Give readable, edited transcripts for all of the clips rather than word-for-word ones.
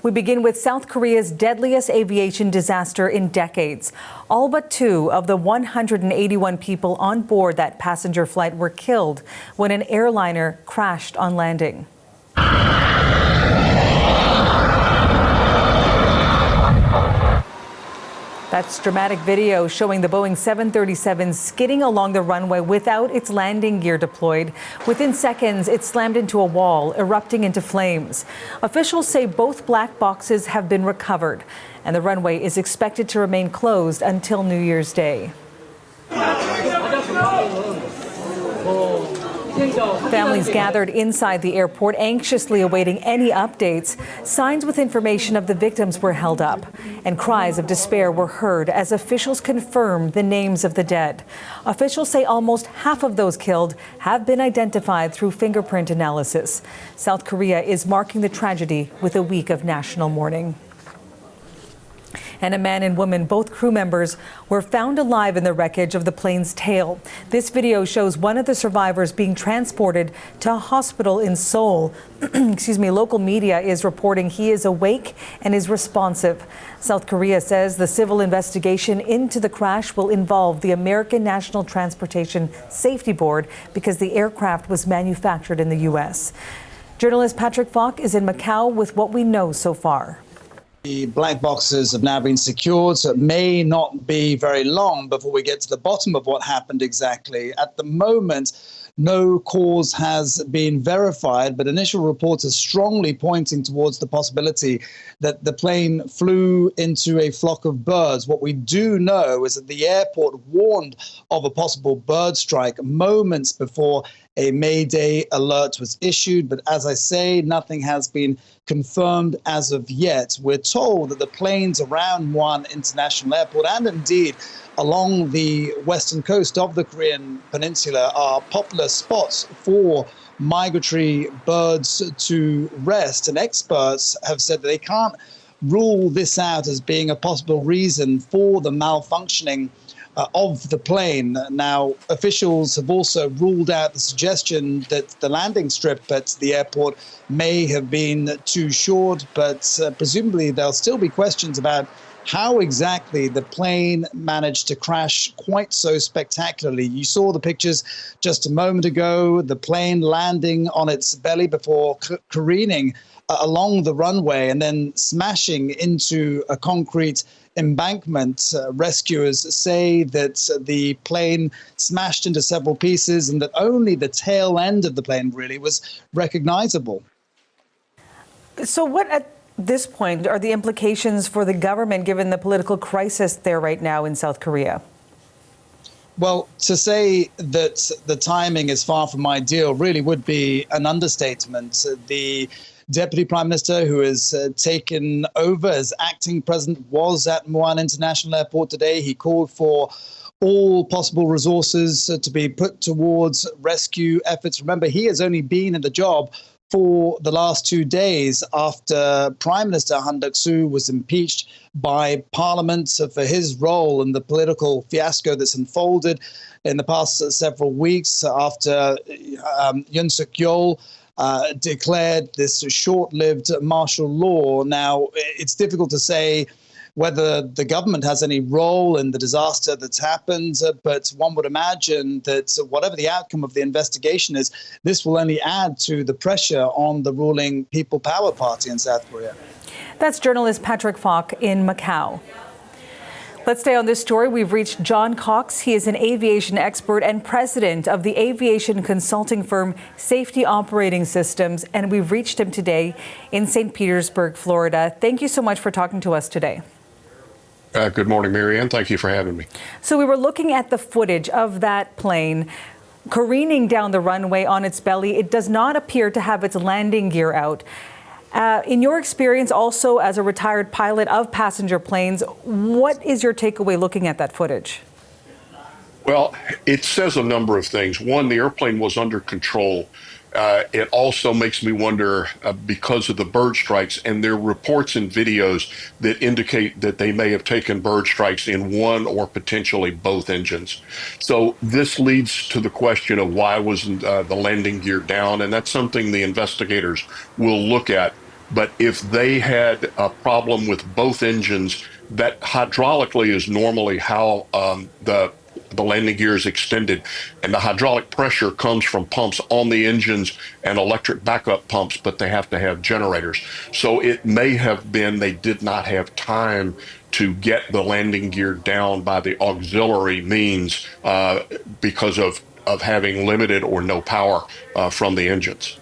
We begin with South Korea's deadliest aviation disaster in decades. All but 2 of the 181 people on board that passenger flight were killed when an airliner crashed on landing. That's dramatic video showing the Boeing 737 skidding along the runway without its landing gear deployed. Within seconds, it slammed into a wall, erupting into flames. Officials say both black boxes have been recovered, and the runway is expected to remain closed until New Year's Day. Families gathered inside the airport, anxiously awaiting any updates. Signs with information of the victims were held up, and cries of despair were heard as officials confirmed the names of the dead. Officials say almost half of those killed have been identified through fingerprint analysis. South Korea is marking the tragedy with a week of national mourning. And a man and woman, both crew members, were found alive in the wreckage of the plane's tail. This video shows one of the survivors being transported to a hospital in Seoul. Local media is reporting he is awake and is responsive. South Korea says the civil investigation into the crash will involve the American National Transportation Safety Board because the aircraft was manufactured in the U.S. Journalist Patrick Falk is in Macau with what we know so far. The black boxes have now been secured, so it may not be very long before we get to the bottom of what happened exactly. At the moment, no cause has been verified, but initial reports are strongly pointing towards the possibility that the plane flew into a flock of birds. What we do know is that the airport warned of a possible bird strike moments before a Mayday alert was issued. But as I say, nothing has been confirmed as of yet. We're told that the planes around Muan International Airport and indeed along the western coast of the Korean Peninsula are popular spots for migratory birds to rest. And experts have said that they can't rule this out as being a possible reason for the malfunctioning of the plane. Now, officials have also ruled out the suggestion that the landing strip at the airport may have been too short, but presumably there'll still be questions about how exactly the plane managed to crash quite so spectacularly. You saw the pictures just a moment ago, the plane landing on its belly before careening along the runway and then smashing into a concrete embankment. Rescuers say that the plane smashed into several pieces and that only the tail end of the plane really was recognizable. So what at this point are the implications for the government given the political crisis there right now in South Korea? Well, to say that the timing is far from ideal really would be an understatement. The Deputy Prime Minister, who has taken over as acting president, was at Muan International Airport today. He called for all possible resources to be put towards rescue efforts. Remember, he has only been in the job for the last 2 days after Prime Minister Han Duck-soo was impeached by Parliament for his role in the political fiasco that's unfolded in the past several weeks after Yoon Suk-yeol declared this short-lived martial law. Now, it's difficult to say whether the government has any role in the disaster that's happened, but one would imagine that whatever the outcome of the investigation is, this will only add to the pressure on the ruling People Power Party in South Korea. That's journalist Patrick Falk in Macau. Let's stay on this story. We've reached John Cox. He is an aviation expert and president of the aviation consulting firm Safety Operating Systems, and we've reached him today in St. Petersburg, Florida. Thank you so much for talking to us today. Good morning, Marianne. Thank you for having me. So we were looking at the footage of that plane careening down the runway on its belly. It does not appear to have its landing gear out. In your experience also as a retired pilot of passenger planes, what is your takeaway looking at that footage? Well, it says a number of things. One, the airplane was under control. It also makes me wonder because of the bird strikes, and there are reports and videos that indicate that they may have taken bird strikes in one or potentially both engines. So this leads to the question of why wasn't the landing gear down, and that's something the investigators will look at. But if they had a problem with both engines, that hydraulically is normally how the landing gear is extended, and the hydraulic pressure comes from pumps on the engines and electric backup pumps, but they have to have generators. So it may have been they did not have time to get the landing gear down by the auxiliary means because of having limited or no power from the engines.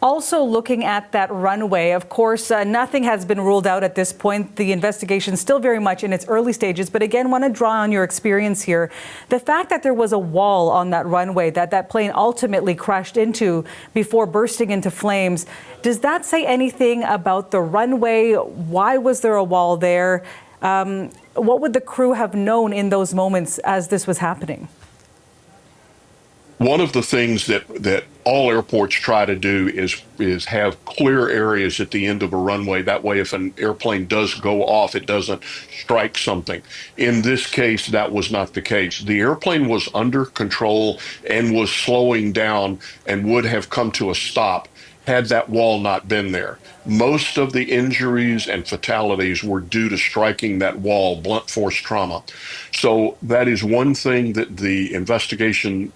Also looking at that runway, of course, nothing has been ruled out at this point. The investigation is still very much in its early stages. But again, want to draw on your experience here. The fact that there was a wall on that runway that plane ultimately crashed into before bursting into flames, does that say anything about the runway? Why was there a wall there? What would the crew have known in those moments as this was happening? One of the things that all airports try to do is have clear areas at the end of a runway. That way, if an airplane does go off, it doesn't strike something. In this case, that was not the case. The airplane was under control and was slowing down and would have come to a stop had that wall not been there. Most of the injuries and fatalities were due to striking that wall, blunt force trauma. So that is one thing that the investigators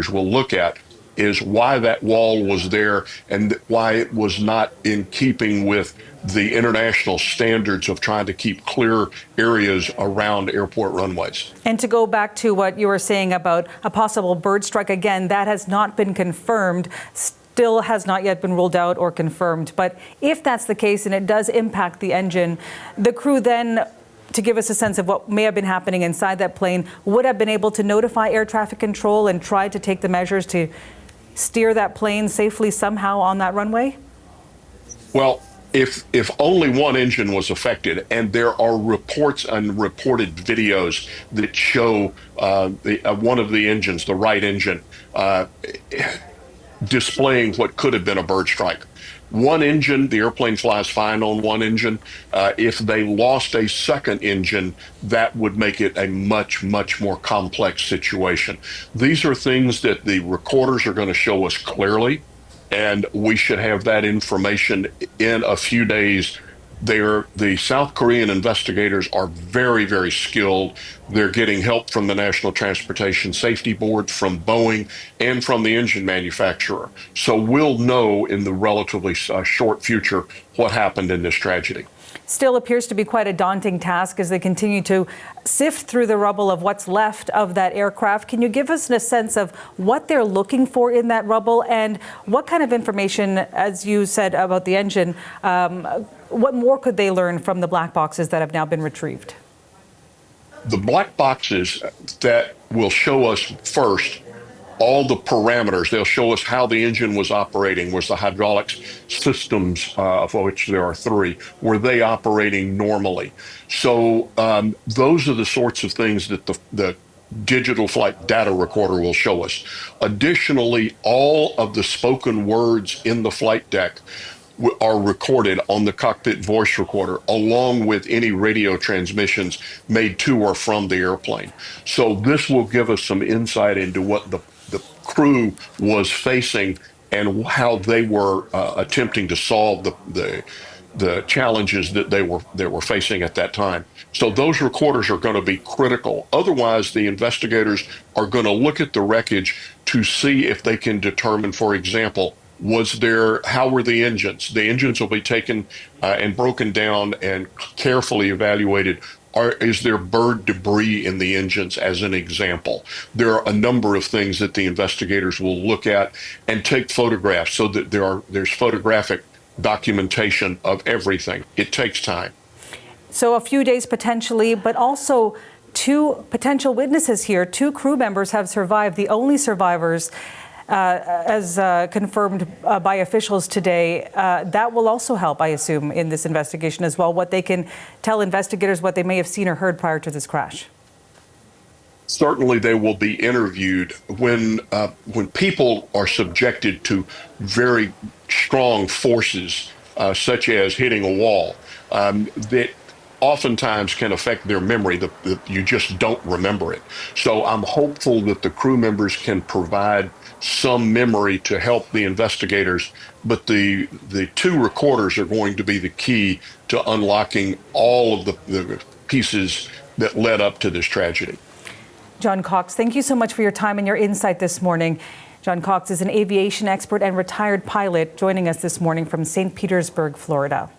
will look at, is why that wall was there and why it was not in keeping with the international standards of trying to keep clear areas around airport runways. And to go back to what you were saying about a possible bird strike, again, that has not been confirmed, still has not yet been ruled out or confirmed. But if that's the case and it does impact the engine, the crew then, to give us a sense of what may have been happening inside that plane, would have been able to notify air traffic control and try to take the measures to steer that plane safely somehow on that runway? Well, if only one engine was affected, and there are reports and reported videos that show one of the engines, the right engine, displaying what could have been a bird strike. One engine, the airplane flies fine on one engine. If they lost a second engine, that would make it a much, much more complex situation. These are things that the recorders are going to show us clearly, and we should have that information in a few days. The South Korean investigators are very, very skilled. They're getting help from the National Transportation Safety Board, from Boeing, and from the engine manufacturer. So we'll know in the relatively short future what happened in this tragedy. Still appears to be quite a daunting task as they continue to sift through the rubble of what's left of that aircraft. Can you give us a sense of what they're looking for in that rubble and what kind of information, as you said about the engine, what more could they learn from the black boxes that have now been retrieved? The black boxes that will show us first all the parameters. They'll show us how the engine was operating. Was the hydraulics systems, of which there are 3, were they operating normally? So those are the sorts of things that the digital flight data recorder will show us. Additionally, all of the spoken words in the flight deck are recorded on the cockpit voice recorder, along with any radio transmissions made to or from the airplane. So this will give us some insight into what the crew was facing and how they were attempting to solve the challenges that they were facing at that time. So those recorders are going to be critical. Otherwise, the investigators are going to look at the wreckage to see if they can determine, for example, how were the engines? The engines will be taken and broken down and carefully evaluated. Is there bird debris in the engines, as an example? There are a number of things that the investigators will look at and take photographs so that there's photographic documentation of everything. It takes time. So a few days potentially, but also 2 potential witnesses here. 2 crew members have survived, the only survivors, as confirmed by officials today. That will also help, I assume, in this investigation as well, what they can tell investigators, what they may have seen or heard prior to this crash. Certainly they will be interviewed. When people are subjected to very strong forces, such as hitting a wall, that oftentimes can affect their memory, that you just don't remember it. So I'm hopeful that the crew members can provide some memory to help the investigators, but the two recorders are going to be the key to unlocking all of the pieces that led up to this tragedy. John Cox, thank you so much for your time and your insight this morning. John Cox is an aviation expert and retired pilot, joining us this morning from St. Petersburg, Florida.